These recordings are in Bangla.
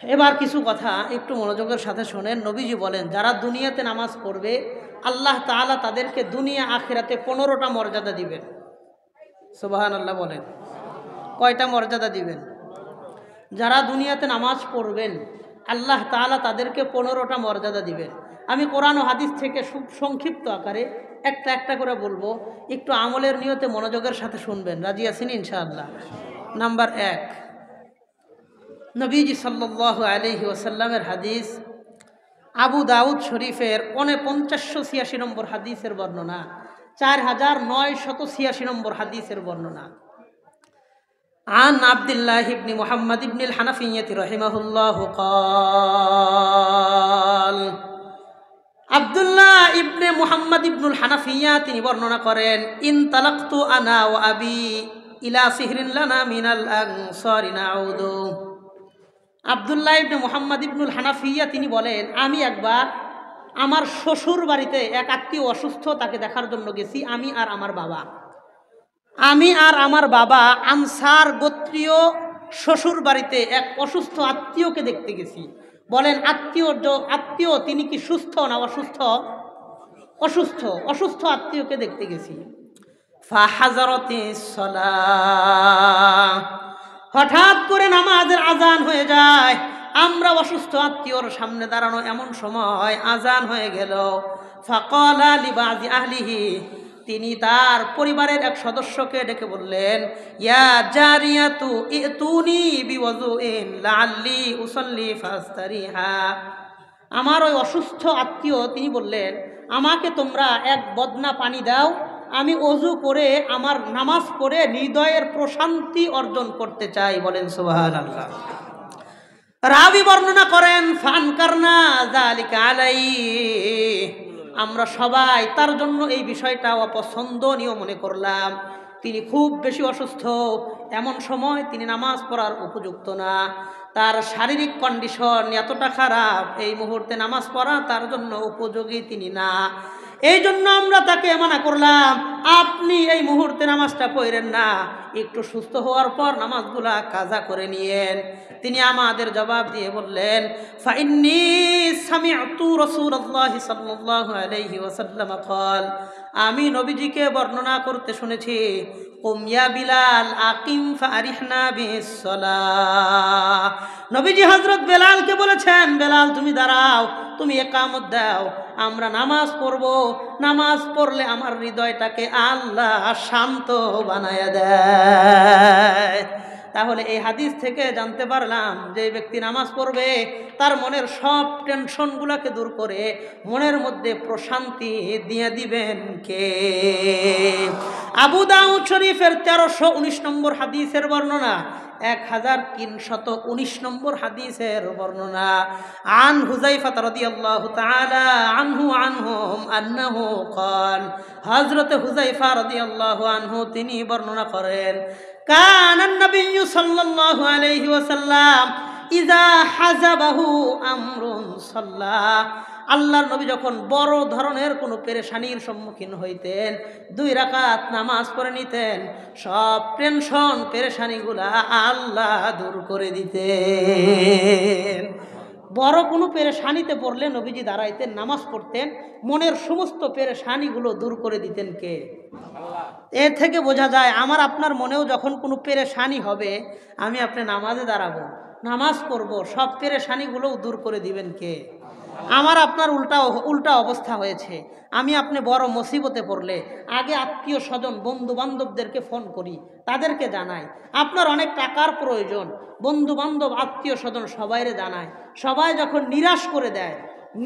এবার কিছু কথা একটু মনোযোগের সাথে শোনেন। নবীজি বলেন, যারা দুনিয়াতে নামাজ পড়বে আল্লাহ তাআলা তাদেরকে দুনিয়া আখিরাতে 15টা মর্যাদা দিবেন। সুবহানাল্লাহ বলেন। কয়টা মর্যাদা দিবেন? যারা দুনিয়াতে নামাজ পড়বেন আল্লাহ তাআলা তাদেরকে 15টা মর্যাদা দিবেন। আমি কোরআন ও হাদিস থেকে সংক্ষিপ্ত আকারে একটা একটা করে বলবো, একটু আমলের নিয়তে মনোযোগের সাথে শুনবেন। রাজি আছেন ইনশাআল্লাহ? নাম্বার 1, নবীজি সাল্লাল্লাহু আলাইহি ওয়াসাল্লামের হাদিস, আবু দাউদ শরীফের 4586 নম্বর হাদিসের বর্ণনা, 4986 নম্বর হাদিসের বর্ণনা। আন আব্দুল্লাহ ইবনে মুহাম্মদ ইবনে আল-হানাফিয়্যতি রাহিমাহুল্লাহু ক্বাল, আব্দুল্লাহ ইবনে মুহাম্মদ ইবনে আল-হানাফিয়্যা তিনি বর্ণনা করেন, ইনতালাকতু আনা ওয়া আবি ইলা সিহরিন লানা মিনাল আনসারি নাউদু। আব্দুল্লাহ ইবনে মুহাম্মদ ইবনে আল-হানাফিয়্যা তিনি বলেন, আমি একবার আমার শ্বশুর বাড়িতে এক আত্মীয় অসুস্থ, তাকে দেখার জন্য গেছি। আমি আর আমার বাবা আনসার গোত্রীয় শ্বশুর বাড়িতে এক অসুস্থ আত্মীয়কে দেখতে গেছি। বলেন, আত্মীয় তিনি কি সুস্থ না অসুস্থ? অসুস্থ আত্মীয়কে দেখতে গেছি। ফাহাজারাতিস সালাহ, হঠাৎ করে নামাজের আজান হয়ে যায়। আমরা অসুস্থ আত্মীয়র সামনে দাঁড়ানো, এমন সময় আজান হয়ে গেল। ফাকালা লিবাদি আহলিহি, তিনি তার পরিবারের এক সদস্যকে ডেকে বললেন, ইয়া জারিয়াতু ইতুনি বিওযুইন লাআল্লি উসাল্লি ফাস্তারিহা। আমার ওই অসুস্থ আত্মীয় তিনি বললেন, আমাকে তোমরা এক বদনা পানি দাও, আমি ওযু করে আমার নামাজ পড়ে হৃদয়ের প্রশান্তি অর্জন করতে চাই। বলেন সুবহানাল্লাহ। রাবি বর্ণনা করেন, ফানকারনা যালিকা আলাইহি, আমরা সবাই তার জন্য এই বিষয়টা অপছন্দনীয় মনে করলাম। তিনি খুব বেশি অসুস্থ, এমন সময় তিনি নামাজ পড়ার উপযুক্ত না, তার শারীরিক কন্ডিশন এতটা খারাপ, এই মুহূর্তে নামাজ পড়া তার জন্য উপযোগী তিনি না। এই জন্য আমরা তাকে মানা করলাম, আপনি এই মুহূর্তে নামাজটা পড়েন না, একটু সুস্থ হওয়ার পর নামাজগুলা কাজা করে নিয়েন। তিনি আমাদের জবাব দিয়ে বললেন, ফাইন্নী সামি'তু রাসূলুল্লাহ সাল্লাল্লাহু আলাইহি ওয়াসাল্লাম ক্বাল, আমি নবীজিকে বর্ণনা করতে শুনেছি, কুম ইয়া বিলাল আকিম ফারিহনা বিস-সালাহ। নবীজি হযরত বেলালকে বলেছেন, বেলাল তুমি দাঁড়াও, তুমি ইকামত দাও, আমরা নামাজ পড়ব। নামাজ পড়লে আমার হৃদয়টাকে আল্লাহ শান্ত বানায়া দেয়। তাহলে এই হাদিস থেকে জানতে পারলাম যে ব্যক্তি নামাজ পড়বে তার মনের সব টেনশনগুলোকে দূর করে মনের মধ্যে প্রশান্তি দিয়ে দিবেন কে? আবু দাউদ শরীফের 1319 নম্বর হাদিসের বর্ণনা, 1319 নম্বর হাদিসের বর্ণনা। আন হুযায়ফা রাদিয়াল্লাহু তাআলা আনহুম আন্নাহু ক্বাল, হযরত হুযায়ফা রাদিয়াল্লাহু আনহু তিনি বর্ণনা করেন, কানান নবিয়্যু সাল্লাল্লাহু আলাইহি ওয়াসাল্লাম ইযা হাযাবাহু আমরুন সাল্লাহ, আল্লাহর নবী যখন বড় ধরনের কোনো পেরেশানির সম্মুখীন হইতেন 2 রাকাত নামাজ পড়ে নিতেন, সব টেনশন পেরেশানিগুলা আল্লাহ দূর করে দিতেন। বড় কোনো পেরেশানিতে পড়লে নবীজি দাঁড়াইতেন, নামাজ পড়তেন, মনের সমস্ত পেরেশানিগুলো দূর করে দিতেন কে? আল্লাহ। এর থেকে বোঝা যায় আমার আপনার মনেও যখন কোনো পেরেশানি হবে, আমি আপনি নামাজে দাঁড়াবো, নামাজ পড়বো, সব পেরেশানিগুলোও দূর করে দিবেন কে? আমার আপনার উল্টা অবস্থা হয়েছে। আমি আপনি বড় মুসিবতে পড়লে আগে আত্মীয় স্বজন বন্ধু বান্ধবদেরকে ফোন করি, তাদেরকে জানাই। আপনার অনেক টাকার প্রয়োজন, বন্ধু বান্ধব আত্মীয় স্বজন সবাইরে জানায়। সবাই যখন নিরাশ করে দেয়,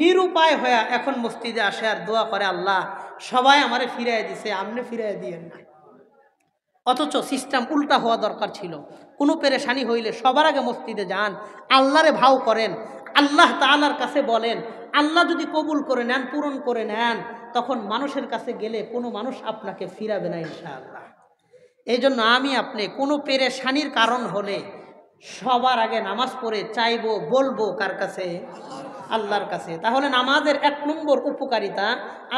নিরুপায় হয়ে এখন মসজিদে আসে আর দোয়া করে, আল্লাহ সবাই আমারে ফিরাই দিছে, আপনি ফিরাই দিয়েন না। অথচ সিস্টেম উল্টা হওয়া দরকার ছিল। কোনো পেরেশানি হইলে সবার আগে মসজিদে যান, আল্লাহরে ভাও করেন, আল্লাহ তাআলার কাছে বলেন। আল্লাহ যদি কবুল করে নেন, পূরণ করে নেন, তখন মানুষের কাছে গেলে কোনো মানুষ আপনাকে ফিরাবে না ইনশাআল্লাহ। এই জন্য আমি আপনি কোনো পেরেশানির কারণ হলে সবার আগে নামাজ পড়ে চাইবো, বলবো কার কাছে? আল্লাহর কাছে। তাহলে নামাজের 1 নম্বর উপকারিতা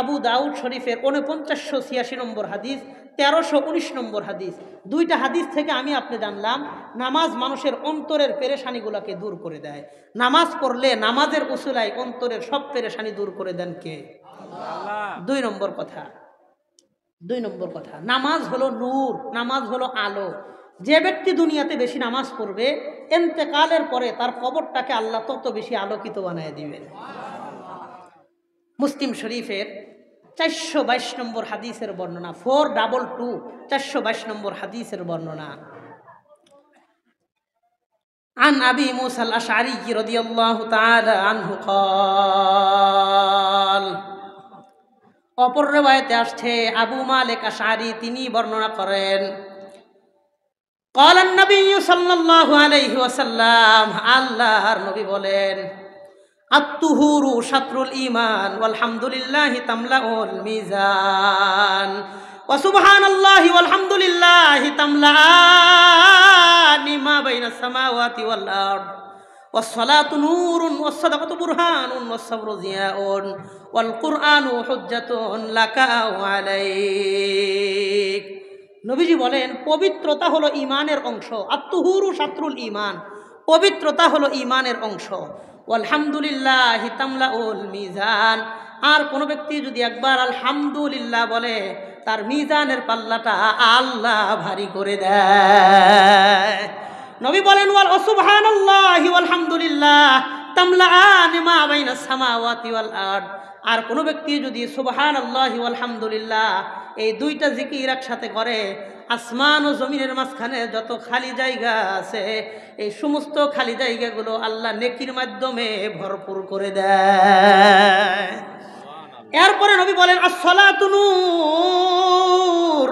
আবু দাউদ শরীফের 4986 নম্বর হাদিস, 1319 নম্বর হাদিস। 2টা হাদিস থেকে আমি আপনি জানলাম নামাজ মানুষের অন্তরের পেরেশানিগুলোকে দূর করে দেয়। নামাজ পড়লে নামাজের উসিলায় অন্তরের সব পেরেশানি দূর করে দেন কে? আল্লাহ। 2 নম্বর কথা নামাজ হলো নূর, নামাজ হলো আলো। যে ব্যক্তি দুনিয়াতে বেশি নামাজ পড়বে ইন্তেকালের পরে তার কবরটাকে আল্লাহ তত বেশি আলোকিত বানায় দিবেন। মুসলিম শরীফের 422 নম্বর হাদিসের বর্ণনা, 422 422 নম্বর হাদিসের বর্ণনা। عن أبي موسى الأشعري رضي الله تعالى عنه قال অপর রিওয়ায়াতে আসছে আবু মালিক আশআরী তিনি বর্ণনা করেন قال النبي صلى الله عليه وسلم আল্লাহর নবী বলেন আত-তুহুরু শাতরুল ঈমান ওয়ালহামদুলিল্লাহি তামলাউল মিজান ওয়া সুবহানাল্লাহি ওয়ালহামদুলিল্লাহি তামলাআনি মা বাইনাস সামাওয়াতি ওয়াল আরদ والصلاة نور والصدقة برهان والصبر ضياء والقرآن حجة لك أو عليك। নবীজি বলেন পবিত্রতা হলো ঈমানের অংশ। আত-তুহুরু শাতরুল ঈমান, পবিত্রতা হলো ঈমানের অংশ। আলহামদুলিল্লাহি তামলাউল মিজান, আর কোন ব্যক্তি যদি একবার আলহামদুলিল্লাহ বলে তার মিজানের পাল্লাটা আল্লাহ ভারী করে দেয়। নবী বলেন ওয়াল সুবহানাল্লাহি ওয়ালহামদুলিল্লাহ তামলাআনি মা বাইনাস সামাওয়াতি ওয়াল আরদ, আর কোন ব্যক্তি যদি সুবহানাল্লাহি ওয়ালহামদুলিল্লাহ এই 2টা জিকির একসাথে করে আসমান ও জমিনের মাঝখানে যত খালি জায়গা আছে এই সমস্ত খালি জায়গাগুলো আল্লাহ নেকির মাধ্যমে ভরপুর করে দেয়। এরপরে নবী বলেন আস-সালাতু নূর,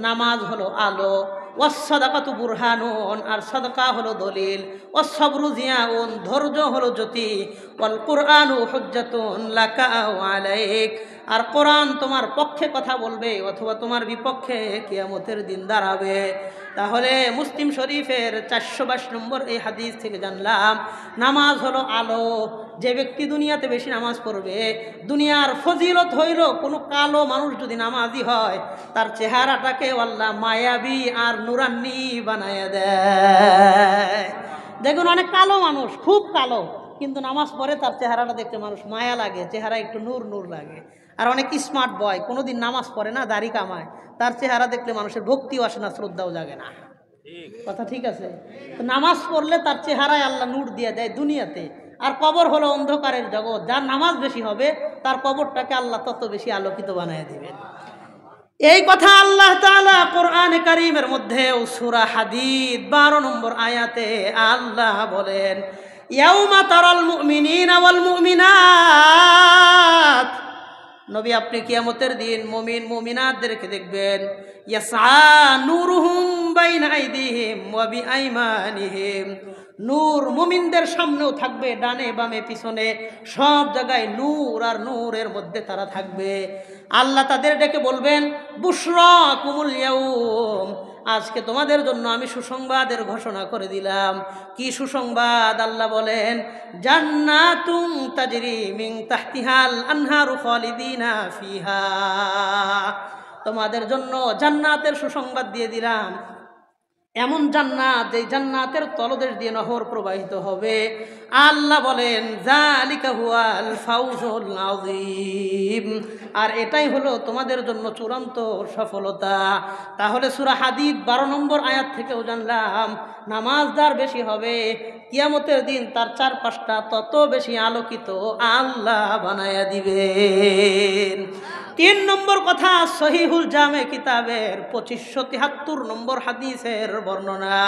নামাজ হলো আলো, ওয়াস-সাদাকাতু বুরহানুন, আর সাদাকা হলো দলিল, ওয়াস-সাবরু জিয়াউন, ধৈর্য হলো জ্যোতি, ওয়াল কুরআনু হুজ্জাতুন লাকা আও আলাইক, আর কোরআন তোমার পক্ষে কথা বলবে অথবা তোমার বিপক্ষে কিয়ামতের দিন দাঁড়াবে। তাহলে মুসলিম শরীফের 422 নম্বর এই হাদিস থেকে জানলাম নামাজ হলো আলো। যে ব্যক্তি দুনিয়াতে বেশি নামাজ পড়বে, দুনিয়ার ফজিলত হইল কোনো কালো মানুষ যদি নামাজি হয় তার চেহারাটাকে আল্লাহ মায়াবী আর নুরান্নি বানায়া দেয়। দেখুন অনেক কালো মানুষ, খুব কালো, কিন্তু নামাজ পড়ে তার চেহারাটা দেখতে মানুষ মায়া লাগে, চেহারা একটু নূর নূর লাগে। আর অনেক স্মার্ট বয় কোনোদিন নামাজ পড়ে না, দাড়ি কামায়, তার চেহারা দেখলে মানুষের ভক্তিও আসে না, শ্রদ্ধাও জাগে না। কথা ঠিক আছে? তো নামাজ পড়লে তার চেহারায় আল্লাহ নূর দিয়ে দেয় দুনিয়াতে। আর কবর হলো অন্ধকারের জগৎ, যার নামাজ বেশি হবে তার কবরটাকে আল্লাহ তত বেশি আলোকিত বানায় দিবেন। এই কথা আল্লাহ তাআলা কোরআনে কারীমের মধ্যে সূরা হাদীদ 12 নম্বর আয়াতে আল্লাহ বলেন ইয়াউমা তারাল মুমিনিনা ওয়াল মুমিনাত, নবী আপনি কিয়ামতের দিন মুমিন মুমিনাতদেরকে দেখবেন ইয়াসআ নূরুহুম বাইনা আইদিহিম ওয়া বিআইমানিহিম, নূর মুমিনদের সামনেও থাকবে, ডানে বামে পিছনে সব জায়গায় নূর আর নূরের মধ্যে তারা থাকবে। আল্লাহ তাদের ডেকে বলবেন বুশরাকুমুল ইয়াউম, আজকে তোমাদের জন্য আমি সুসংবাদের ঘোষণা করে দিলাম। কি সুসংবাদ? আল্লাহ বলেন জান্নাতুন তাজরি মিন তাহতিহাল আনহারু খালিদিনা ফিহা, তোমাদের জন্য জান্নাতের সুসংবাদ দিয়ে দিলাম। এমন জান্নাত যে জান্নাতের তলদেশ দিয়ে নহর প্রবাহিত হবে। আল্লাহ বলেন যালিকা হুয়াল ফাউজুল আযীম, আর এটাই হলো তোমাদের জন্য চূড়ান্ত সফলতা। তাহলে সূরা হাদীদ 12 নম্বর আয়াত থেকেও জানলাম নামাজদার বেশি হবে, কিয়ামতের দিন তার চারপাশটা তত বেশি আলোকিত আল্লাহ বানায়া দিবেন। 3 নম্বর কথা সহিহুল জামে কিতাবের 2573 নম্বর হাদিসের বর্ণনা।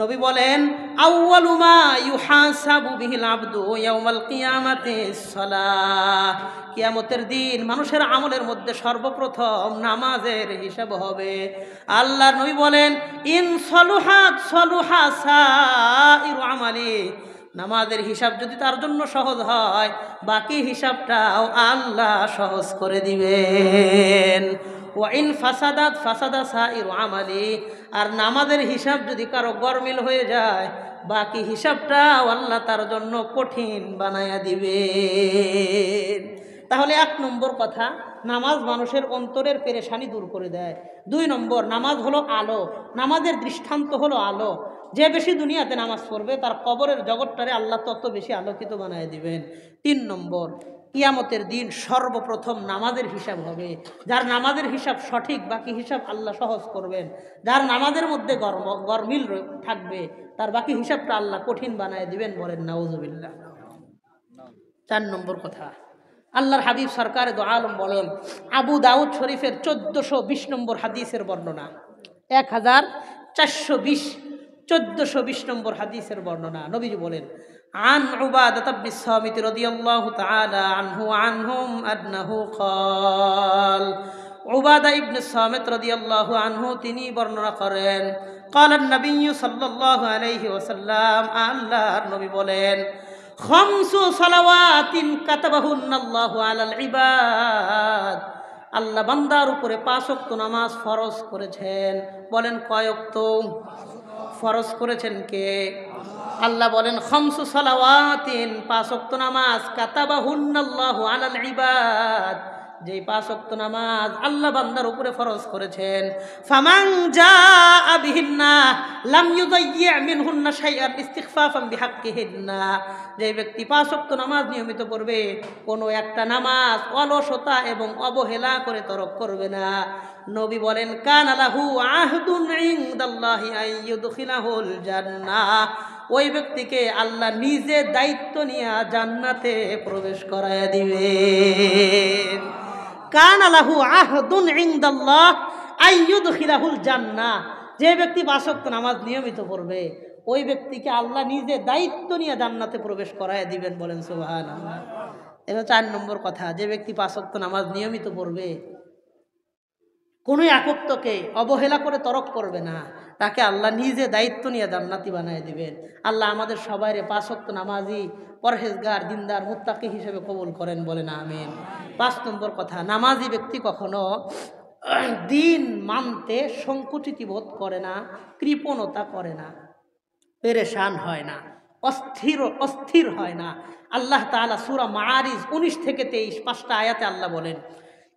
নবী বলেন আউয়ালু মা ইউহাসাবু বিহিল আবদু ইয়াউমাল কিয়ামাতিস সালাহ, কিয়ামতের দিন মানুষের আমলের মধ্যে সর্বপ্রথম নামাজের হিসাব হবে। আল্লাহর নবী বলেন ইন সলুহাত সলুহা সাইরু আমালি, নামাজের হিসাব যদি তার জন্য সহজ হয় বাকি হিসাবটাও আল্লাহ সহজ করে দিবেন। ওয়া ইন ফাসাদাত ফাসাদা সাইরু আমালি, আর নামাজের হিসাব যদি কারো গরমিল হয়ে যায় বাকি হিসাবটাও আল্লাহ তার জন্য কঠিন বানায়া দিবে। তাহলে 1 নম্বর কথা, নামাজ মানুষের অন্তরের পেরেশানি দূর করে দেয়। 2 নম্বর, নামাজ হলো আলো, নামাজের দৃষ্টান্ত হলো আলো। যে বেশি দুনিয়াতে নামাজ পড়বে তার কবরের জগৎটারে আল্লাহ তত বেশি আলোকিত বানায় দিবেন। 3 নম্বর, কিয়ামতের দিন সর্বপ্রথম নামাজের হিসাব হবে। যার নামাজের হিসাব সঠিক বাকি হিসাব আল্লাহ সহজ করবেন। যার নামাজের মধ্যে গরমিল থাকবে তার বাকি হিসাবটা আল্লাহ কঠিন বানায় দিবেন। বলেন নাউজুবিল্লাহ। 4 নম্বর কথা, আল্লাহর হাবিব সরকারে দো আলম বলেন, আবু দাউদ শরীফের 1420 নম্বর হাদিসের বর্ণনা, 1420 1420 নম্বর হাদিসের বর্ণনা, নবীজি বলেন, আন উবাদাহ ইবনে সামিত রাদিয়াল্লাহু তাআলা আনহুম আন্নাহু ক্বাল, উবাদাহ ইবনে সামিত রাদিয়াল্লাহু আনহু তিনি বর্ণনা করেন, ক্বালা নবী সাল্লাল্লাহু আলাইহি ওয়াসাল্লাম, আল্লাহর নবী বলেন, খামসু সালাওয়াতিন কাতাবাহুন্নাল্লাহু আলাল ইবাদ, আল্লাহ বান্দার উপরে 5 ওয়াক্ত নামাজ ফরজ করেছেন। বলেন কয় ওয়াক্ত ফরজ করেছেন? কে? আল্লাহ বলেন খামসু সালাওয়াতিন, 5 ওয়াক্ত নামাজ, কাতাবাহুন্নাল্লাহু আলাল ইবাদ, যেই 5 ওয়াক্ত নামাজ আল্লাহ বান্দার উপরে ফরজ করেছেন। ফামান জাআ বিহিন্না লাম ইউযায়্যি মিনহুন্না শাইআন ইস্তিগফাফান বিহাক্কিহিন্না, যে ব্যক্তি 5 ওয়াক্ত নামাজ নিয়মিত পড়বে কোনো একটা নামাজ অলসতা এবং অবহেলা করে তরক করবে না। নবী বলেন কানা লাহু আহদুন ইনদাল্লাহি আইয়ুদখিলাহুল জান্নাহ, ওই ব্যক্তিকে আল্লাহ নিজে দায়িত্ব নিয়ে জান্নাতে প্রবেশ করায় দিবেন। কানা লাহু আহদুন ইনদাল্লাহ আইয়ুদখিলাহুল জান্নাহ, যে ব্যক্তি 5 ওয়াক্ত নামাজ নিয়মিত পড়বে ওই ব্যক্তিকে আল্লাহ নিজে দায়িত্ব নিয়ে জান্নাতে প্রবেশ করায় দিবেন। বলেন সুবহানাল্লাহ। এটা 4 নম্বর কথা, যে ব্যক্তি 5 ওয়াক্ত নামাজ নিয়মিত পড়বে কোনো এক ওয়াক্তকে অবহেলা করে তরক করবে না, তাকে আল্লাহ নিজে দায়িত্ব নিয়ে জান্নাতি বানায় দিবেন। আল্লাহ আমাদের সবাইরে 5 ওয়াক্ত নামাজি, পরহেজগার, দিনদার, মুত্তাকি হিসেবে কবুল করেন। বলেন আমিন। 5 নম্বর কথা, নামাজি ব্যক্তি কখনো দিন মানতে সংকুচিত বোধ করে না, কৃপণতা করে না, পেরেশান হয় না, অস্থির হয় না। আল্লাহ তাআলা সূরা মাআরিজ 19 থেকে 23 5টা আয়াতে আল্লাহ বলেন,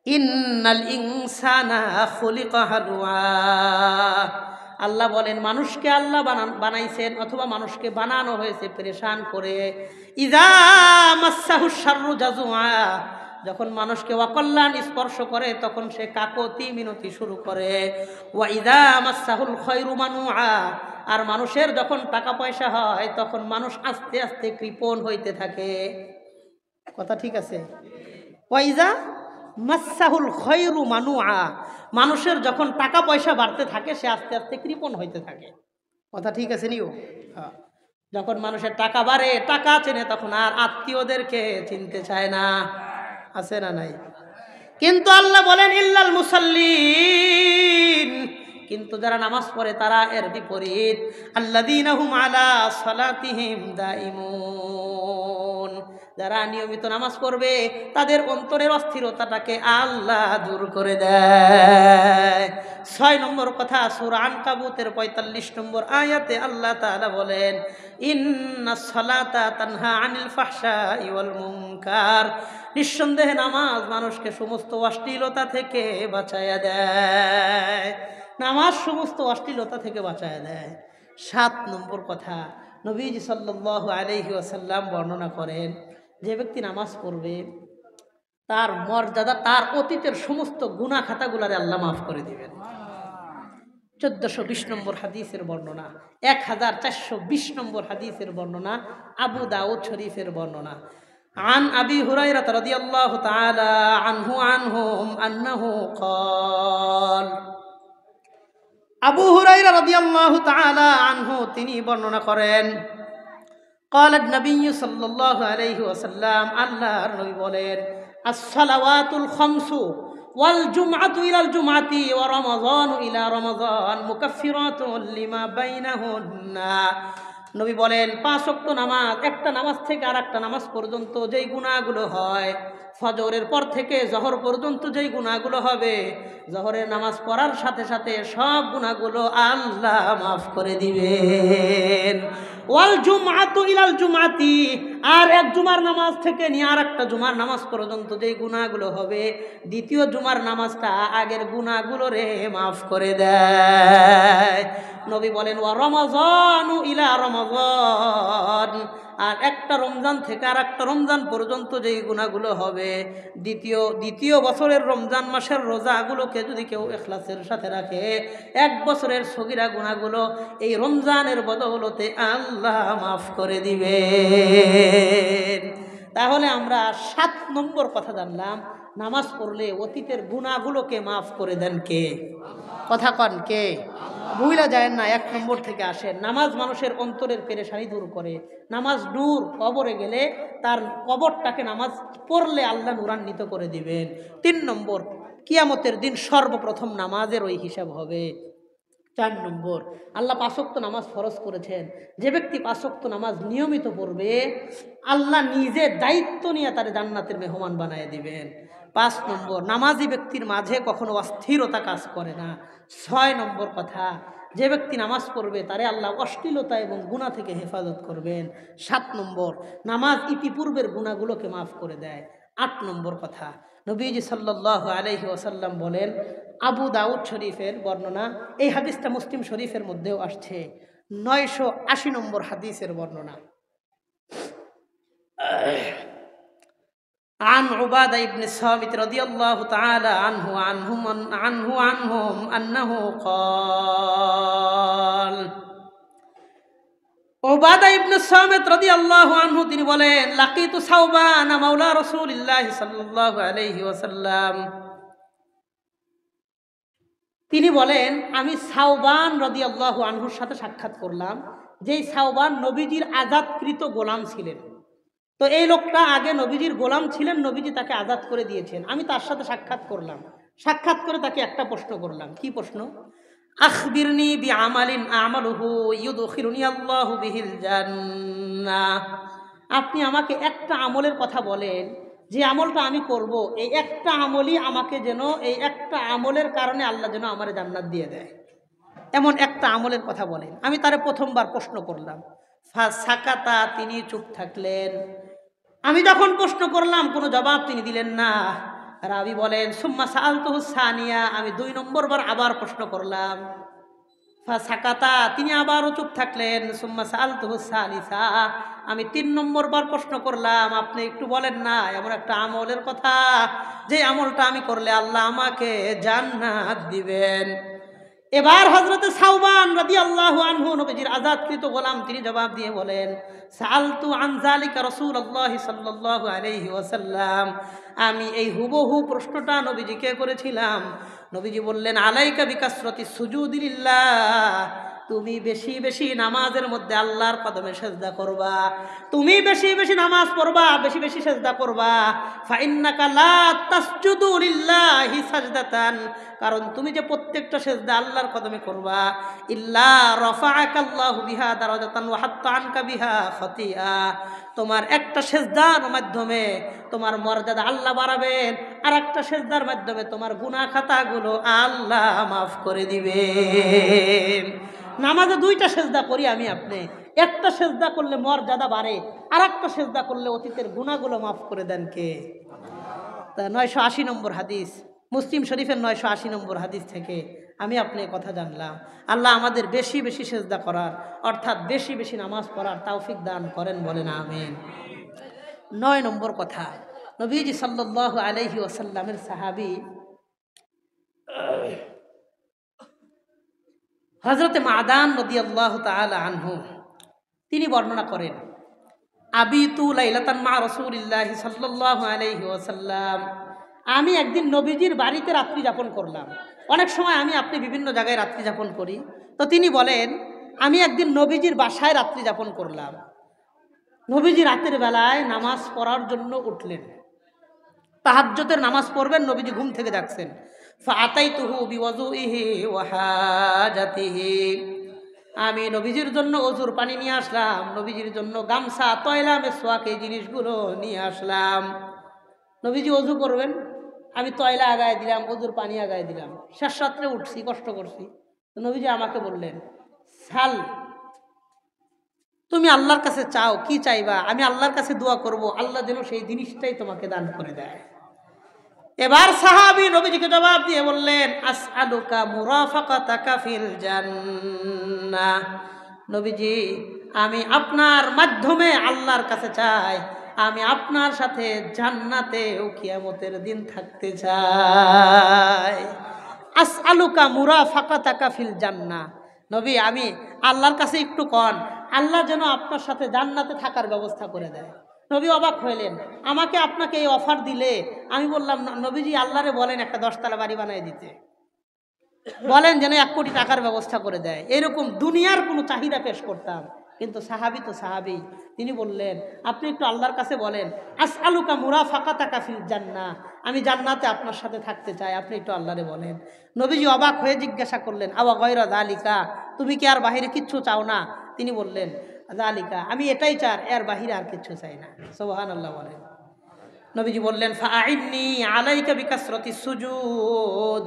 ইন্নাল ইনসানা খুলিকা হালুয়া, আল্লাহ বলেন মানুষকে আল্লাহ বানাইছেন অথবা মানুষকে বানানো হয়েছে পেরেশান করে। ইযা মাসসাহুশ শাররু জাজুআ, যখন মানুষকে অকল্যাণ স্পর্শ করে তখন সে কাকতি মিনতি শুরু করে। ওয়া ইযা মাসসাহুল খায়রু মানুআ, আর মানুষের যখন টাকা পয়সা হয় তখন মানুষ আস্তে আস্তে কৃপণ হইতে থাকে। কথা ঠিক আছে? ওয়া ইযা মাসসাহুল খায়রু মানুআ, মানুষের যখন টাকা পয়সা বাড়তে থাকে সে আস্তে আস্তে কৃপণ হইতে থাকে। কথা ঠিক আছে নিও? হ্যাঁ। যখন মানুষের টাকা বাড়ে, টাকা চেনে, তখন আর আত্মীয়দেরকে চিনতে চায় না। আছে না নাই? কিন্তু আল্লাহ বলেন ইল্লাল মুসাল্লিন, কিন্তু যারা নামাজ পড়ে তারা এর বিপরীত। আল্লাযীনা হুম আলা সালাতিহিম দাইমুন, যারা নিয়মিত নামাজ পড়বে তাদের অন্তরের অস্থিরতাটাকে আল্লাহ দূর করে দেয়। 6 নম্বর কথা, সূরা আনকাবুতের 45 নম্বর আয়াতে আল্লাহ তাআলা বলেন, ইন্নাস সালাতা তানহা আনিল ফাহশাই ওয়াল মুনকার, নিঃসন্দেহে নামাজ মানুষকে সমস্ত অশ্লীলতা থেকে বাঁচায়া দেয়। নামাজ সমস্ত অশ্লীলতা থেকে বাঁচায়া দেয়। 7 নম্বর কথা, নবীজি সাল্লাল্লাহু আলাইহি ওয়াসাল্লাম বর্ণনা করেন, যে ব্যক্তি নামাজ পড়বে তার মর্যাদা, তার অতীতের সমস্ত গুনাহ খাতাগুলারে আল্লাহ মাফ করে দিবেন। 1420 নম্বর হাদিসের বর্ণনা, 1420 নম্বর হাদিসের বর্ণনা, আবু দাউদ শরীফের বর্ণনা। আন আবি হুরায়রা রাদিয়াল্লাহু তাআলা আনহুম আন্নাহু ক্বাল, আবু হুরায়রা রাদিয়াল্লাহু তাআলা আনহু তিনি বর্ণনা করেন, قال النبي صلى الله عليه وسلم, আল্লাহর নবী বলেন, as-salawatul khamsu wal jum'atu ila al-jum'ati wa ramadhanu ila ramadan mukaffiratun lima bainahunna, নবী বলেন 5 ওয়াক্ত নামাজ, একটা নামাজ থেকে আর একটা নামাজ পর্যন্ত যেই গুনাহগুলো হয়, ফজরের পর থেকে জহর পর্যন্ত যেই গুনাহগুলো হবে, জহরের নামাজ পড়ার সাথে সাথে সব গুনাহগুলো আল্লাহ মাফ করে দিবেন। ওয়াল জুমআতু ইলাল জুমআতি, আর এক জুমার নামাজ থেকে নিয়ে আর একটা জুমার নামাজ পর্যন্ত যেই গুনাহগুলো হবে, দ্বিতীয় জুমার নামাজটা আগের গুনাহগুলোরে মাফ করে দেয়। নবী বলেন ওয়া রমাজানু ইলা রমাজান, আর একটা রমজান থেকে আর একটা রমজান পর্যন্ত যেই গুনাহগুলো হবে, দ্বিতীয় বছরের রমজান মাসের রোজাগুলোকে যদি কেউ ইখলাসের সাথে রাখে, 1 বছরের সগীরা গুনাহগুলো এই রমজানের বদৌলতে আল্লাহ মাফ করে দিবেন। তাহলে আমরা 7 নম্বর কথা জানলাম, নামাজ পড়লে অতীতের গুনাহগুলোকে মাফ করে দেন কে? কথা কন কে? ভুইলা যায় না। 1 নম্বর থেকে আসেন, নামাজ মানুষের অন্তরের পেরেশানি দূর করে। নামাজ নূর, কবরে গেলে তার কবরটাকে নামাজ পড়লে আল্লাহ নূরান্বিত করে দিবেন। 3 নম্বর, কিয়ামতের দিন সর্বপ্রথম নামাজের ওই হিসাব হবে। 4 নম্বর, আল্লাহ 5 ওয়াক্ত নামাজ ফরজ করেছেন। যে ব্যক্তি 5 ওয়াক্ত নামাজ নিয়মিত পড়বে, আল্লাহ নিজে দায়িত্ব নিয়ে তার জান্নাতের মেহমান বানিয়ে দিবেন। 5 নম্বর, নামাজি ব্যক্তির মাঝে কখনো অস্থিরতা কাজ করে না। 6 নম্বর কথা, যে ব্যক্তি নামাজ পড়বে তারে আল্লাহ অশ্লীলতা এবং গুনাহ থেকে হেফাজত করবেন। 7 নম্বর, নামাজ ইতিপূর্বের গুনাহগুলোকে মাফ করে দেয়। 8 নম্বর কথা, নবীজি সাল্লাল্লাহু আলাইহি ওয়াসাল্লাম বলেন, আবু দাউদ শরীফের বর্ণনা, এই হাদিসটা মুসলিম শরীফের মধ্যেও আসছে, 980 নম্বর হাদিসের বর্ণনা। عن عبادة بن الصامت رضي الله تعالى عنهم أنه قال, উবাদা ইবনে সামিত রাদিয়াল্লাহু আনহু তিনি বলেন, লাকিতু সাওবান মাওলা রাসূলিল্লাহ সাল্লাল্লাহু আলাইহি ওয়াসাল্লাম, তিনি বলেন আমি সাওবান রাদিয়াল্লাহু আনহুর সাথে সাক্ষাৎ করলাম, যেই সাওবান নবীজির আজাদকৃত গোলাম ছিলেন। তো এই লোকটা আগে নবীজির গোলাম ছিলেন, নবীজি তাকে আজাদ করে দিয়েছেন। আমি তার সাথে সাক্ষাৎ করলাম, সাক্ষাৎ করে তাকে একটা প্রশ্ন করলাম। কি প্রশ্ন? আখবিরনি বিআমালিন আমালুহু ইউদখিলুনি আল্লাহু বিহিল জান্নাহ, আপনি আমাকে একটা আমলের কথা বলেন, যে আমলটা আমি করব, এই একটা আমলই আমাকে যেন, এই একটা আমলের কারণে আল্লাহ যেন আমার জান্নাত দিয়ে দেয়, এমন একটা আমলের কথা বলেন। আমি তারে প্রথমবার প্রশ্ন করলাম। ফাসাকাতা, তিনি চুপ থাকলেন। আমি যখন প্রশ্ন করলাম কোনো জবাব তিনি দিলেন না। রাবি বলেন সুম্মা সাআলতুহু সানিয়া, আমি 2 নম্বর বার আবার প্রশ্ন করলাম। ফাসাকাতা, তিনি আবারও চুপ থাকলেন। সুম্মা সাআলতুহু সালিসা, আমি 3 নম্বর বার প্রশ্ন করলাম, আপনি একটু বলেন না এমন একটা আমলের কথা, যে আমলটা আমি করলে আল্লাহ আমাকে জান্নাত দিবেন। এবার হযরতে সাওবান রাদিয়াল্লাহু আনহু, নবীজির আজাদকৃত গোলাম, তিনি জবাব দিয়ে বলেন, সাআলতু আন যালিকা রাসূলুল্লাহ সাল্লাল্লাহু আলাইহি ওয়াসাল্লাম, আমি এই হুবহু প্রশ্নটা নবীজিকে করেছিলাম। নবীজি বললেন, আলাইকা বিকাসরতি সুজুদি লিল্লাহ, তুমি বেশি বেশি নামাজের মধ্যে আল্লাহর কদমে সেজদা করবা, তুমি বেশি বেশি নামাজ পড়বা, বেশি বেশি সেজদা করবা। ফাইন্নাকা লা তাসজুদু লিল্লাহি সাজদাতান, কারণ তুমি যে প্রত্যেকটা সেজদা আল্লাহর কদমে করবা, ইল্লা রাফাআকাল্লাহু বিহা দারাজাতান ওয়া হাত্তা আনকা বিহা খাতিয়া, তোমার একটা সেজদার মাধ্যমে তোমার মর্যাদা আল্লাহ বাড়াবেন, আর একটা সেজদার মাধ্যমে তোমার গুনাহ খাতাগুলো আল্লাহ মাফ করে দিবেন। নামাজে 2টা সেজদা করি আমি আপনি, একটা সেজদা করলে মর্যাদা বাড়ে, আর একটা সেজদা করলে অতীতের গুনাহগুলো মাফ করে দেন কে? 980 নম্বর হাদিস, মুসলিম শরীফের 980 নম্বর হাদিস থেকে আমি আপনি কথা জানলাম। আল্লাহ আমাদের বেশি বেশি সেজদা করার, অর্থাৎ বেশি বেশি নামাজ পড়ার তৌফিক দান করেন, বলেন আমিন। 9 নম্বর কথা, নবীজি সাল্লাল্লাহু আলাইহি ওয়াসাল্লামের সাহাবী হযরতে মাদান রাদিয়াল্লাহু তাআলা আনহু, তিনি বর্ণনা করেন, আবিতু লাইলাতান মা রাসূলিল্লাহি সাল্লাল্লাহু আলাইহি ওয়াসাল্লাম, আমি একদিন নবীজির বাড়িতে রাত্রি যাপন করলাম। অনেক সময় আমি আপনি বিভিন্ন জায়গায় রাত্রি যাপন করি, তো তিনি বলেন আমি একদিন নবীজির বাসায় রাত্রি যাপন করলাম। নবীজি রাতের বেলায় নামাজ পড়ার জন্য উঠলেন, তাহাজ্জুদের নামাজ পড়বেন, নবীজি ঘুম থেকে জাগছেন। ফাআতাইতুহু বিওয়াজুইহি ওয়া হাজাতিহি, আমি নবীজির জন্য অজুর পানি নিয়ে আসলাম, নবীজির জন্য গামছা, তয়লা, মেসওয়াক এই জিনিসগুলো নিয়ে আসলাম। নবীজি অজু করবেন, আমি তয়লা আগায় দিলাম, অজুর পানি আগায় দিলাম। শেষ রাত্রে উঠছি, কষ্ট করছি। নবীজি আমাকে বললেন, সাল, তুমি আল্লাহর কাছে চাও, কি চাইবা? আমি আল্লাহর কাছে দোয়া করব, আল্লাহ যেন সেই জিনিসটাই তোমাকে দান করে দেয়। এবার সাহাবী নবীজিকে জবাব দিয়ে বললেন, আসআলুকা মুরাফাকাতাকা ফিল জান্নাহ। নবীজি, আমি আপনার মাধ্যমে আল্লাহর কাছে চাই, আমি আপনার সাথে জান্নাতে ও কিয়ামতের দিন থাকতে চাই। আসআলুকা মুরাফাকাতাকা ফিল জান্নাহ। নবী, আমি আল্লাহর কাছে একটু কন, আল্লাহ যেন আপনার সাথে জান্নাতে থাকার ব্যবস্থা করে দেয়। নবী অবাক হইলেন, আমাকে আপনাকে এই অফার দিলে? আমি বললাম, নবীজি আল্লাহরে বলেন একটা 10 তলা বাড়ি বানাই দিতে, বলেন যেন 1 কোটি টাকার ব্যবস্থা করে দেয়। এরকম দুনিয়ার কোনো চাহিদা পেশ করতাম। কিন্তু সাহাবী তো সাহাবী, তিনি বললেন, আপনি একটু আল্লাহর কাছে বলেন, আসআলুকা মুরাফাকাতাকা ফিল জান্নাহ, আমি জান্নাতে আপনার সাথে থাকতে চাই, আপনি একটু আল্লাহরে বলেন। নবীজি অবাক হয়ে জিজ্ঞাসা করলেন, আওয়া গায়রা যালিকা, তুমি কি আর বাহিরে কিচ্ছু চাও না? তিনি বললেন, যালিকা, আমি এটাই চাই, এর বাহিরে আর কিচ্ছু চাই না। সুবহানাল্লাহ বলেন। নবীজি বললেন, ফাআইন্নী আলাইকা বিকাসরাতিস সুজুদ,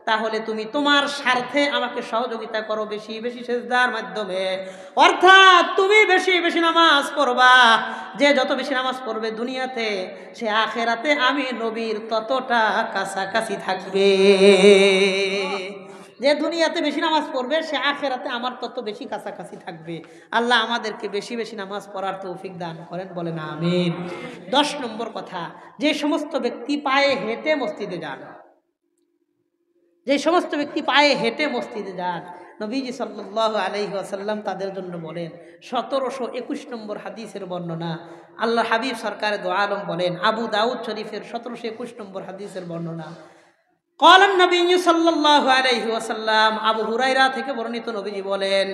তাহলে তুমি তোমার স্বার্থে আমাকে সহযোগিতা করো বেশি বেশি সিজদার মাধ্যমে। অর্থাৎ তুমি বেশি বেশি নামাজ পড়বা। যে যত বেশি নামাজ পড়বে দুনিয়াতে, সে আখেরাতে আমি নবীর ততটা কাছাকাছি থাকবে। যে দুনিয়াতে বেশি নামাজ পড়বে, সে আখেরাতে আমার তত বেশি কাছাকাছি থাকবে। আল্লাহ আমাদেরকে বেশি বেশি নামাজ পড়ার তৌফিক দান করেন, বলেন আমিন। 10 নম্বর কথা, যে সমস্ত ব্যক্তি পায়ে হেঁটে মসজিদে যান, যে সমস্ত ব্যক্তি পায়ে হেঁটে মসজিদে যান, নবীজি সাল্লাল্লাহু আলাইহি ওয়াসাল্লাম তাদের জন্য বলেন, 1721 নম্বর হাদিসের বর্ণনা, আল্লাহ হাবিব সরকার দো আলম বলেন, আবু দাউদ শরীফের 1721 নম্বর হাদিসের বর্ণনা, قال النبي صلى الله عليه وسلم, আবু হুরায়রা থেকে বর্ণিত, নবীজি বলেন,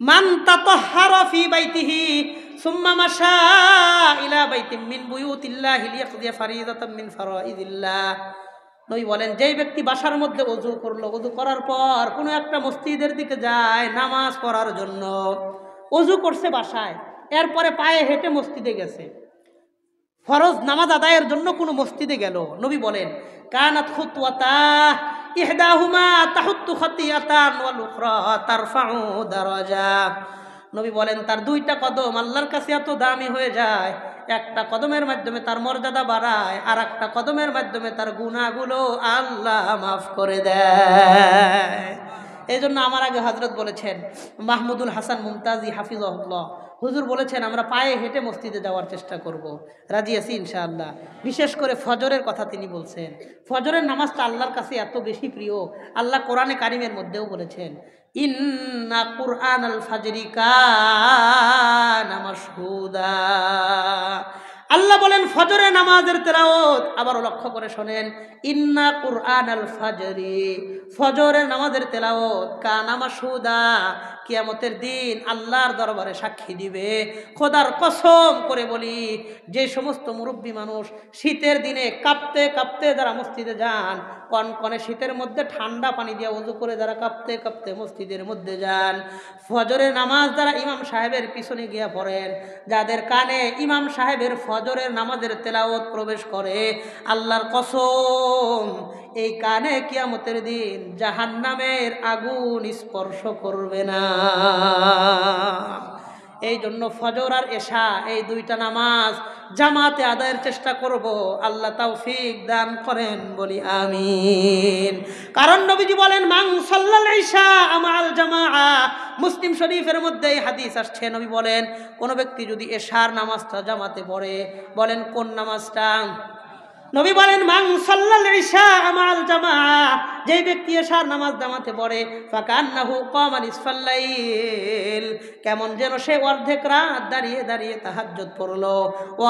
মান তাতাহহারা ফি বাইতিহি সুম্মা মাশা ইলা বাইতিন মিন বুয়ুতিল্লাহি লিয়াকদি ফারিদাতাম মিন ফারাইদিল্লাহ। নবী বলেন, যেই ব্যক্তি বাসার মধ্যে ওযু করলো, ওযু করার পর কোনো একটা মসজিদের দিকে যায় নামাজ পড়ার জন্য, ওযু করছে বাসায়, এরপরে পায়ে হেঁটে মসজিদে গেছে, ফরজ নামাজ আদায়ের জন্য কোনো মসজিদে গেল, নবী বলেন, কানাত খুতওয়াতা ইহদাহুমা তাহুত্তু খাতিয়াতান ওয়াল উখরা তারফাউ দারাজা। নবী বলেন, তার 2টা কদম আল্লাহর কাছে এত দামি হয়ে যায়, একটা কদমের মাধ্যমে তার মর্যাদা বাড়ায়, আর একটা কদমের মাধ্যমে তার গুনাহগুলো আল্লাহ মাফ করে দেয়। এই জন্য আমার আগে হযরত বলেছেন, মাহমুদুল হাসান মুমতাজি হাফিজাহুল্লাহ, হুজুর বলেছেন আমরা পায়ে হেঁটে মসজিদে যাওয়ার চেষ্টা করব। রাজি আছি ইনশাআল্লাহ। বিশেষ করে ফজরের কথা তিনি বলছেন, ফজরের নামাজটা আল্লাহর কাছে এত বেশি প্রিয়, আল্লাহ কোরআনে কারিমের মধ্যেও বলেছেন, ইন্না কুরআনাল ফাজরি কানা মাশহুদা। আল্লাহ বলেন ফজরের নামাজের তেলাওয়াত, আবার লক্ষ্য করে শোনেন, ইন্না কুরআনাল ফাজরি, ফজরের নামাজের তেলাওয়াত কানা মাশহুদা, কিয়ামতের দিন আল্লাহর দরবারে সাক্ষী দিবে। খোদার কসম করে বলি, যে সমস্ত মুরব্বী মানুষ শীতের দিনে কাঁপতে কাঁপতে যারা মসজিদে যান, কনকনে শীতের মধ্যে ঠান্ডা পানি দিয়ে ওযু করে যারা কাঁপতে কাঁপতে মসজিদের মধ্যে যান, ফজরের নামাজ যারা ইমাম সাহেবের পিছনে গিয়ে পড়েন, যাদের কানে ইমাম সাহেবের ফজরের নামাজের তেলাওয়াত প্রবেশ করে, আল্লাহর কসম এই কানে কিয়ামতের দিন জাহান্নামের আগুন স্পর্শ করবে না। এই জন্য ফজর আর এশা এই 2টা নামাজ জামাতে আদায়ের চেষ্টা করব, আল্লাহ তৌফিক দান করেন, বলি আমিন। কারণ নবীজি বলেন, মান সাল্লাল ইশা আমাল জামাআ, মুসলিম শরীফের মধ্যে এই হাদিস আসছে, নবী বলেন, কোন ব্যক্তি যদি এশার নামাজটা জামাতে পড়ে, বলেন কোন নামাজটা? নবী বলেন, মান সাল্লাল ইশা আমাল জামাআ, যেই ব্যক্তি এশার নামাজ জামাতে পড়ে, ফাকান্নাহু কামা নিসফাল লাইল, কেমন যেন সে অর্ধেক রাত দাঁড়িয়ে দাঁড়িয়ে তাহাজ্জুদ পড়লো।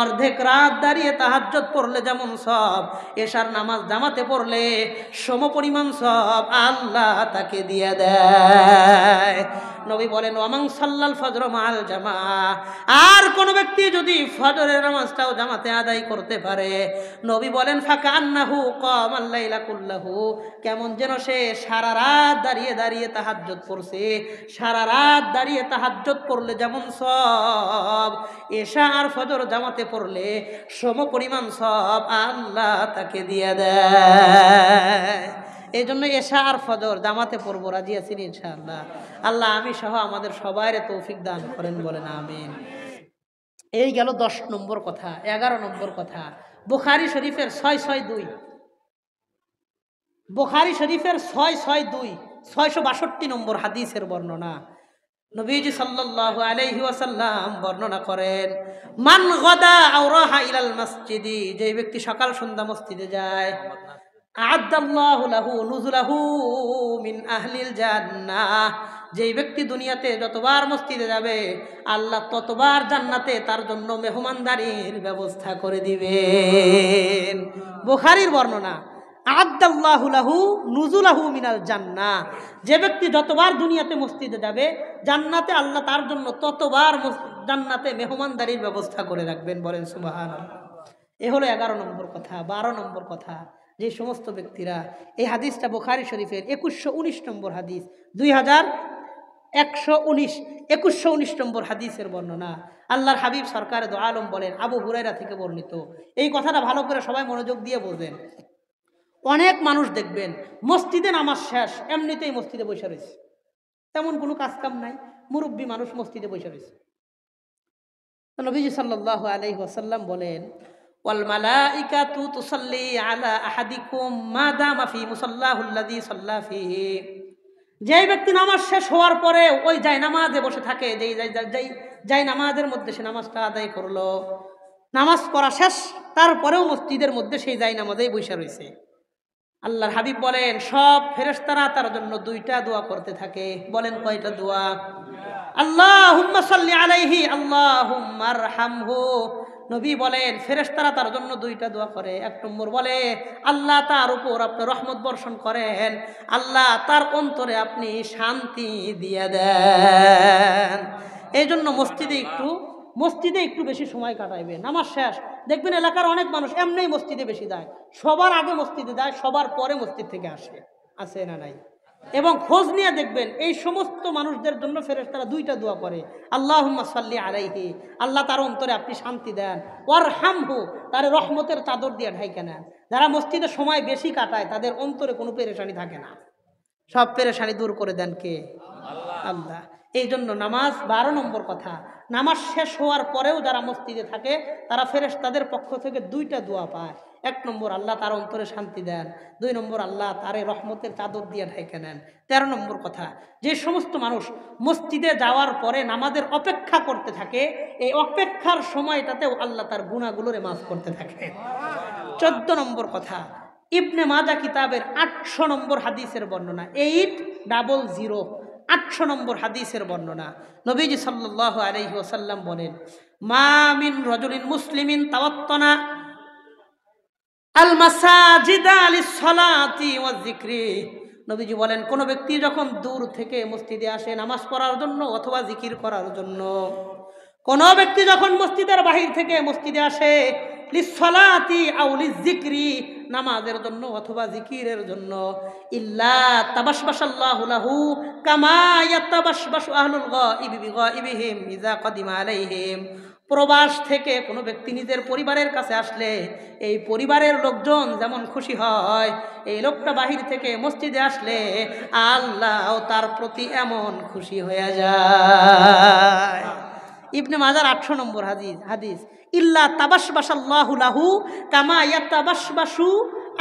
অর্ধেক রাত দাঁড়িয়ে তাহাজ্জুদ পড়লে যেমন সব, এশার নামাজ জামাতে পড়লে সমপরিমাণ সব আল্লাহ তাকে দিয়ে দেয়। নবী বলেন, ওয়ামান সাল্লাল ফজর মাল জামাআ, আর কোন ব্যক্তি যদি ফজরের নামাজটাও জামাতে আদায় করতে পারে, নবী বলেন, ফাকান্নাহু কামাল লাইলা কুল্লাহু, কেমন এমন যেন সে সারা রাত দাঁড়িয়ে দাঁড়িয়ে তাহাজ্জুদ পড়ছে। সারা রাত দাঁড়িয়ে তাহাজ্জুদ পড়লে যেমন সওয়াব, এশা আর ফজর জামাতে পড়লে সম পরিমাণ সওয়াব আল্লাহ তাকে দিয়ে দেয়। এই জন্য এশা আর ফজর জামাতে পড়বো, রাজি আছেন ইনশাআল্লাহ? আল্লাহ আমি সহ আমাদের সবাইরে তৌফিক দান করেন, বলেন আমিন। এই গেল 10 নম্বর কথা। 11 নম্বর কথা, বুখারী শরীফের 662, বুখারী শরীফের 662 662 নম্বর হাদিসের বর্ণনা। নবীজি সাল্লাল্লাহু আলাইহি ওয়াসাল্লাম বর্ণনা করেন, মান গাদা আও রাহা ইলাল মসজিদি, যে ব্যক্তি সকাল সন্ধ্যা মসজিদে যায়, আ'আদ্দাল্লাহু লাহু নুজুলাহু মিন আহলিল জান্নাহ, যেই ব্যক্তি দুনিয়াতে যতবার মসজিদে যাবে আল্লাহ ততবার জান্নাতে তার জন্য মেহমানদারির ব্যবস্থা করে দিবেন। বুখারীর বর্ণনা, আ'আদ্দাল্লাহু লাহু নুজুলাহু মিনাল জান্নাহ, যে ব্যক্তি যতবার দুনিয়াতে মসজিদে যাবে জান্নাতে আল্লাহ তার জন্য ততবার জান্নাতে মেহমানদারির ব্যবস্থা করে রাখবেন, বলেন সুবহানাল্লাহ। এ হলো 11 নম্বর কথা। 12 নম্বর কথা, যে সমস্ত ব্যক্তিরা, এই হাদিসটা বুখারী শরীফের 2119 নম্বর হাদিস, 2119 নম্বর হাদিসের বর্ণনা। আল্লাহর হাবিব সরকারে দো আলম বলেন, আবু হুরায়রা থেকে বর্ণিত, এই কথাটা ভালো করে সবাই মনোযোগ দিয়ে বোঝেন। অনেক মানুষ দেখবেন মসজিদে নামাজ শেষ এমনিতেই মসজিদে বসে রয়েছে, তেমন কোনো কাজ কাম নাই, মুরব্বী মানুষ মসজিদে বসে রয়েছে। নবীজি সাল্লাল্লাহু আলাইহি ওয়াসাল্লাম বলেন, ওয়াল মালাইকাতু তুসাল্লি আলা আহাদিকুম মা দামা ফি মুসাল্লাহুল্লাযী সাল্লা ফিহি, যেই ব্যক্তি নামাজ শেষ হওয়ার পরে ওই জায়নামাজে বসে থাকে, যেই নামাজের মধ্যে সে নামাজটা আদায় করলো, নামাজ পড়া শেষ তারপরেও মসজিদের মধ্যে সেই জায়নামাজেই বসে রয়েছে, আল্লাহর হাবিব বলেন সব ফেরেশতারা তার জন্য 2টা দোয়া করতে থাকে। বলেন কয়টা দোয়া? আল্লাহুম্মা সাল্লি আলাইহি আল্লাহুম্মা আরহামহু। নবী বলেন ফেরেশতারা তার জন্য 2টা দোয়া করে। 1 নম্বর বলে, আল্লাহ তার উপর আপনি রহমত বর্ষণ করেন, আল্লাহ তার অন্তরে আপনি শান্তি দিয়ে দেন। এই জন্য মসজিদে একটু বেশি সময় কাটাইবে। নামাজ শেষ দেখবেন এলাকার অনেক মানুষ এমনিই মসজিদে বেশি যায়, সবার আগে মসজিদে যায়, সবার পরে মসজিদ থেকে আসে না নাই? এবং খোঁজ নিয়ে দেখবেন এই সমস্ত মানুষদের জন্য ফেরেশতারা 2টা দোয়া করে, আল্লাহুম্মা সাল্লি আলাইহি, আল্লাহ তার অন্তরে আপনি শান্তি দেন, ওয়ারহামহু, তার রহমতের চাদর দিয়ে ঢাইকে নেন। যারা মসজিদে সময় বেশি কাটায় তাদের অন্তরে কোনো পেরেশানি থাকে না, সব পেরেশানি দূর করে দেন কে? আল্লাহ। এই জন্য নামাজ 12 নম্বর কথা, নামাজ শেষ হওয়ার পরেও যারা মসজিদে থাকে তারা ফেরেশতাদের পক্ষ থেকে 2টা দোয়া পায়। 1 নম্বর আল্লাহ তার অন্তরে শান্তি দেন, 2 নম্বর আল্লাহ তার রহমতের চাদর দিয়ে ঢেকে নেন। 13 নম্বর কথা, যে সমস্ত মানুষ মসজিদে যাওয়ার পরে নামাজের অপেক্ষা করতে থাকে, এই অপেক্ষার সময়টাতেও আল্লাহ তার গুনাহগুলোরে মাফ করতে থাকে। 14 নম্বর কথা, ইবনে মাজা কিতাবের 800 নম্বর হাদিসের বর্ণনা, 800 800 নম্বর হাদিসের বর্ণনা। নবীজি সাল্লাল্লাহু আলাইহি ওয়াসাল্লাম বলেন, মা মিন রাজুলিন মুসলিমিন তাওয়াত্তানা আল মাসাজিদা লিস-সালাতি ওয়াজ-যিকরি। নবীজি বলেন কোন ব্যক্তি যখন দূর থেকে মসজিদে আসে নামাজ পড়ার জন্য অথবা জিকির করার জন্য, কোন ব্যক্তি যখন মসজিদের বাহির থেকে মসজিদে আসে লিস-সালাতি আও লিজ-যিকরি, নামাজের জন্য অথবা জিকিরের জন্য, ইল্লা তাবাশবাশাল্লাহু লাহু কামা ইয়াতাবাশবাশু আহলুল গায়বি বিগায়বিহিম ইযা কাদিমা আলাইহিম। প্রবাস থেকে কোনো ব্যক্তি নিজের পরিবারের কাছে আসলে এই পরিবারের লোকজন যেমন খুশি হয়, এই লোকটা বাহির থেকে মসজিদে আসলে আল্লাহ তার প্রতি এমন খুশি হয়ে যায়। ইবনে মাজার 800 নম্বর হাদিস, ইল্লা তাবাশবাশাল্লাহু লাহু কামা ইয়াতাবাশবাশু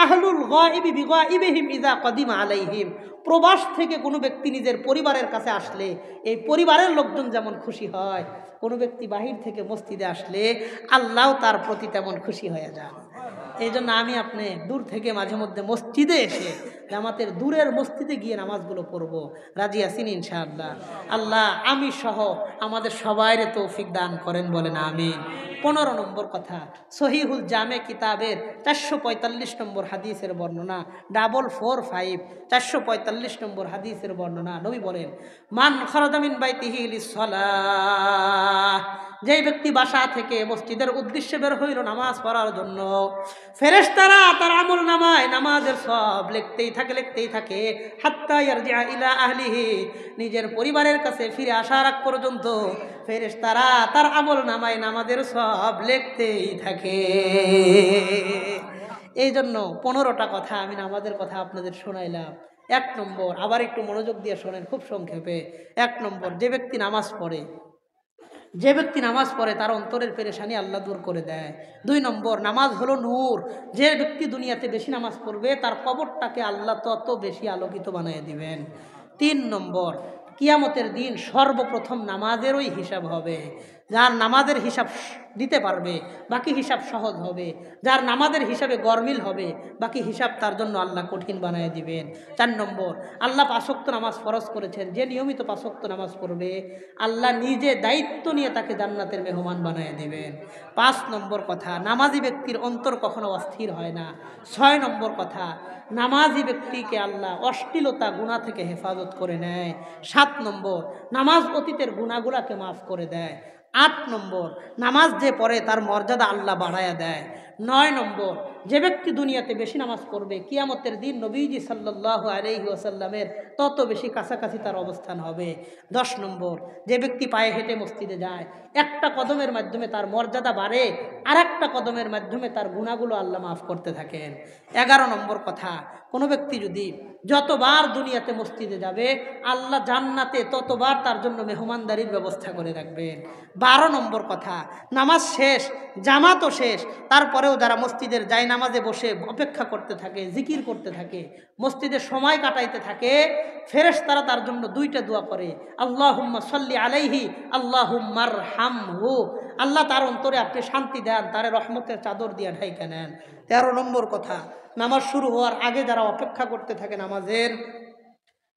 আহলুল গায়বি বিগায়বিহিম ইযা কাদিমা আলাইহিম। প্রবাস থেকে কোনো ব্যক্তি নিজের পরিবারের কাছে আসলে এই পরিবারের লোকজন যেমন খুশি হয়, কোনো ব্যক্তি বাহির থেকে মসজিদে আসলে আল্লাহ তার প্রতি তেমন খুশি হয়ে যান। এই জন্য আমি আপনি দূর থেকে মাঝে মধ্যে মসজিদে এসে জামাতের দূরের মসজিদে গিয়ে নামাজগুলো পড়বো, রাজি আছেন ইনশাআল্লাহ? আল্লাহ আমি সহ আমাদের সবাইরে তৌফিক দান করেন, বলেন আমিন। 15 নম্বর কথা, সহিহুল জামে কিতাবের 445 নম্বর হাদিসের বর্ণনা, 445 445 নম্বর হাদিসের বর্ণনা। নবী বলেন, মান খারাজা মিন বাইতিহি লিস-সালাহ, যেই ব্যক্তি বাসা থেকে মসজিদের উদ্দেশ্যে বের হইল নামাজ পড়ার জন্য, ফেরেশতারা তার আমল নামায় নামাজের সওয়াব লিখতেই থাকে। লিখতেই থাকে হাত্তা ইয়ারজিআ ইলা আহলিহি, নিজের পরিবারের কাছে ফিরে আসার আগ পর্যন্ত ফেরেশতারা তার আমল নামায় নামাজের সব লিখতেই থাকে। এই জন্য 15টা কথা আমি নামাজের কথা আপনাদের শোনাইলাম। 1 নম্বর, আবার একটু মনোযোগ দিয়ে শোনেন খুব সংক্ষেপে। 1 নম্বর, যে ব্যক্তি নামাজ পড়ে তার অন্তরের পেরেশানি আল্লাহ দূর করে দেয়। 2 নম্বর, নামাজ হলো নূর। যে ব্যক্তি দুনিয়াতে বেশি নামাজ পড়বে তার কবরটাকে আল্লাহ তত বেশি আলোকিত বানিয়ে দিবেন। 3 নম্বর, কিয়ামতের দিন সর্বপ্রথম নামাজেরই হিসাব হবে। যার নামাজের হিসাব দিতে পারবে বাকি হিসাব সহজ হবে, যার নামাজের হিসাবে গরমিল হবে বাকি হিসাব তার জন্য আল্লাহ কঠিন বানিয়ে দিবেন। 4 নম্বর, আল্লাহ 5 ওয়াক্ত নামাজ ফরজ করেছেন। যে নিয়মিত 5 ওয়াক্ত নামাজ পড়বে আল্লাহ নিজে দায়িত্ব নিয়ে তাকে জান্নাতের মেহমান বানিয়ে দিবেন। 5 নম্বর কথা, নামাজি ব্যক্তির অন্তর কখনো অস্থির হয় না। 6 নম্বর কথা, নামাজি ব্যক্তিকে আল্লাহ অশ্লীলতা গুনাহ থেকে হেফাজত করে নেয়। 7 নম্বর, নামাজ অতীতের গুনাহগুলোকে মাফ করে দেয়। 8 নম্বর, নামাজ যে পড়ে তার মর্যাদা আল্লাহ বাড়ায়া দেয়। 9 নম্বর, যে ব্যক্তি দুনিয়াতে বেশি নামাজ পড়বে কিয়ামতের দিন নবীজি সাল্লাল্লাহু আলাইহি ওয়াসাল্লামের তত বেশি কাছাকাছি তার অবস্থান হবে। 10 নম্বর, যে ব্যক্তি পায়ে হেঁটে মসজিদে যায় একটা কদমের মাধ্যমে তার মর্যাদা বাড়ে, আর একটা কদমের মাধ্যমে তার গুনাহগুলো আল্লাহ মাফ করতে থাকেন। 11 নম্বর কথা, কোনো ব্যক্তি যদি যতবার দুনিয়াতে মসজিদে যাবে আল্লাহ জান্নাতে ততবার তার জন্য মেহমানদারির ব্যবস্থা করে রাখবেন। 12 নম্বর কথা, নামাজ শেষ, জামাতও শেষ, তারপরেও যারা মসজিদের যায় নামাজে বসে অপেক্ষা করতে থাকে, জিকির করতে থাকে, মসজিদে সময় কাটাইতে থাকে, ফেরেশতারা তার জন্য 2টা দোয়া করে, আল্লাহুম্মা সাল্লি আলাইহি আল্লাহুম্মারহামহু। আল্লাহ তার অন্তরে আপনি শান্তি দেন, তারে রহমতের চাদর দিয়ে ঢাইকা নেন। 13 নম্বর কথা, নামাজ শুরু হওয়ার আগে যারা অপেক্ষা করতে থাকে নামাজের,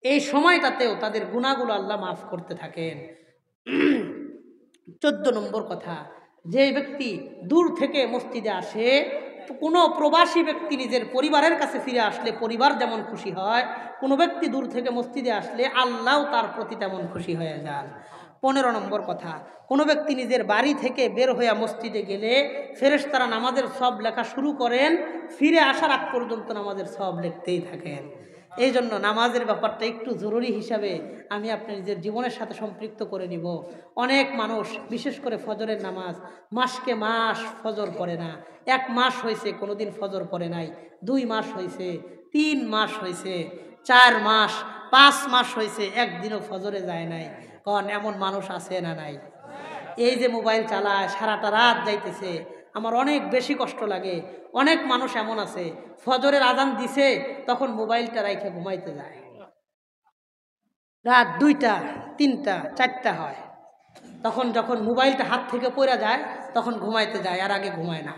এই সময়টাতেও তাদের গুনাহগুলো আল্লাহ মাফ করতে থাকেন। 14 নম্বর কথা, যে ব্যক্তি দূর থেকে মসজিদে আসে, কোনো প্রবাসী ব্যক্তি নিজের পরিবারের কাছে ফিরে আসলে পরিবার যেমন খুশি হয়, কোনো ব্যক্তি দূর থেকে মসজিদে আসলে আল্লাহও তার প্রতি তেমন খুশি হয়ে যান। 15 নম্বর কথা, কোনো ব্যক্তি নিজের বাড়ি থেকে বের হয়ে মসজিদে গেলে ফেরেশতারা নামাজের সব লেখা শুরু করেন, ফিরে আসার আগ পর্যন্ত নামাজের সব লিখতেই থাকেন। এই জন্য নামাজের ব্যাপারটা একটু জরুরি হিসাবে আমি আপনার নিজের জীবনের সাথে সম্পৃক্ত করে নিব। অনেক মানুষ বিশেষ করে ফজরের নামাজ মাসকে মাস ফজর পড়ে না। 1 মাস হয়েছে কোনোদিন ফজর পড়ে নাই, 2 মাস হয়েছে, 3 মাস হয়েছে, 4 মাস, 5 মাস হয়েছে, একদিনও ফজরে যায় নাই। কারণ এমন মানুষ আছে না নাই? এই যে মোবাইল চালায় সারাটা রাত যাইতেছে, আমার অনেক বেশি কষ্ট লাগে। অনেক মানুষ এমন আছে ফজরের আজান দিছে তখন মোবাইলটা রাইখে ঘুমাইতে যায়, রাত 2টা 3টা 4টা হয়, তখন যখন মোবাইলটা হাত থেকে পড়ে যায় তখন ঘুমাইতে যায়, আর আগে ঘুমায় না।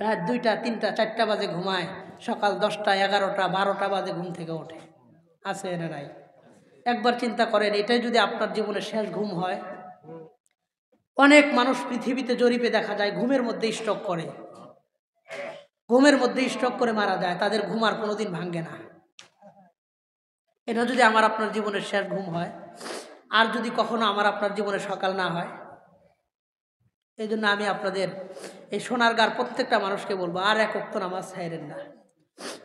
রাত 2টা 3টা 4টা বাজে ঘুমায়, সকাল 10টা 11টা 12টা বাজে ঘুম থেকে ওঠে। আছে না নাই? একবার চিন্তা করেন, এটাই যদি আপনার জীবনের শেষ ঘুম হয়। অনেক মানুষ পৃথিবীতে জরিপে দেখা যায় ঘুমের মধ্যে স্ট্রোক করে, ঘুমের মধ্যে স্ট্রোক করে মারা যায়, তাদের ঘুম আর কোনোদিন ভাঙে না। এটা যদি আমার আপনার জীবনের শেষ ঘুম হয়, আর যদি কখনো আমার আপনার জীবনে সকাল না হয়। এই জন্য আমি আপনাদের এই সোনারগাঁর প্রত্যেকটা মানুষকে বলবো, আর 1 ওয়াক্ত নামাজ ছাইরেন না।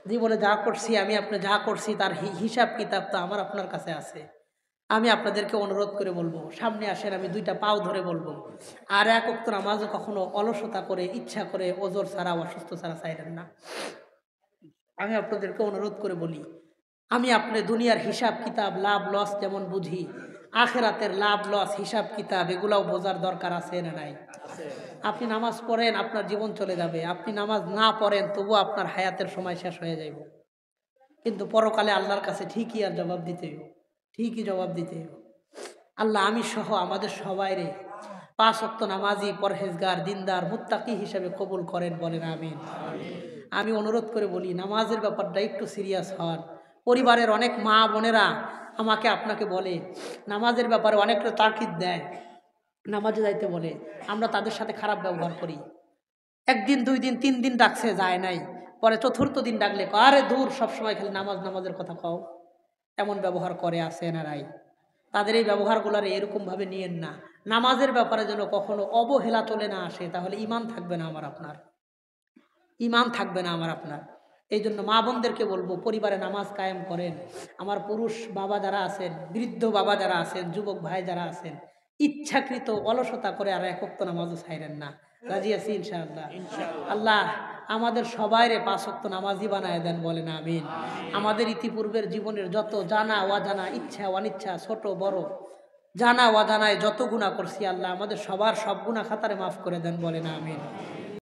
জীবনে যা করছি আমি আপনি যা করছি তার হিসাব কিতাব তো আমার আপনার কাছে আছে। আমি আপনাদেরকে অনুরোধ করে বলবো, সামনে আসেন, আমি 2টা পাও ধরে বলবো, আর 1 ওয়াক্ত নামাজও কখনো অলসতা করে ইচ্ছা করে ওজর ছাড়া অসুস্থ ছাড়া ছাইরেন না। আমি আপনাদেরকে অনুরোধ করে বলি, আমি আপনি দুনিয়ার হিসাব কিতাব লাভ লস যেমন বুঝি, আখেরাতের লাভ লস হিসাব কিতাব এগুলাও বোঝার দরকার আছে না নাই? আপনি নামাজ পড়েন আপনার জীবন চলে যাবে, আপনি নামাজ না পড়েন তবুও আপনার হায়াতের সময় শেষ হয়ে যাইব, কিন্তু পরকালে আল্লাহর কাছে ঠিকই আর জবাব দিতে হইব, ঠিকই জবাব দিতে হইব। আল্লাহ আমি সহ আমাদের সবাইরে 5 ওয়াক্ত নামাজি পরহেজগার দিনদার মুত্তাকি হিসেবে কবুল করেন, বলেন আমিন। আমি অনুরোধ করে বলি, নামাজের ব্যাপারটা একটু সিরিয়াস হন। পরিবারের অনেক মা বোনেরা আমাকে আপনাকে বলে, নামাজের ব্যাপারে অনেকটা তাকিদ দেয়, নামাজে যাইতে বলে, আমরা তাদের সাথে খারাপ ব্যবহার করি। 1 দিন 2 দিন 3 দিন ডাকছে যায় নাই, পরে 4র্থ দিন ডাকলে আরে দূর, সবসময় খালি নামাজের কথা কও। এমন ব্যবহার করে আছে না নাই? তাদের এই ব্যবহারগুলোর এরকমভাবে নিয়েন না। নামাজের ব্যাপারে যেন কখনো অবহেলা চলে না আসে, তাহলে ইমান থাকবে না আমার আপনার, ইমান থাকবে না আমার আপনার। এই জন্য মা বোনদেরকে বলবো পরিবারে নামাজ কায়েম করেন। আমার পুরুষ বাবা যারা আছেন, বৃদ্ধ বাবা যারা আছেন, যুবক ভাই যারা আছেন, ইচ্ছাকৃত অলসতা করে আর এক ওয়াক্ত নামাজও ছাইরেন না। রাজি আছি ইনশাআল্লাহ? আল্লাহ আমাদের সবাইরে 5 ওয়াক্ত নামাজি বানায় দেন, বলেন আমিন। আমাদের ইতিপূর্বের জীবনের যত জানা অজানা, ইচ্ছা অনিচ্ছা, ছোট বড়, জানা অজানায় যত গুনাহ করছি আল্লাহ আমাদের সবার সব গুনাহ খাতারে মাফ করে দেন, বলেন আমিন।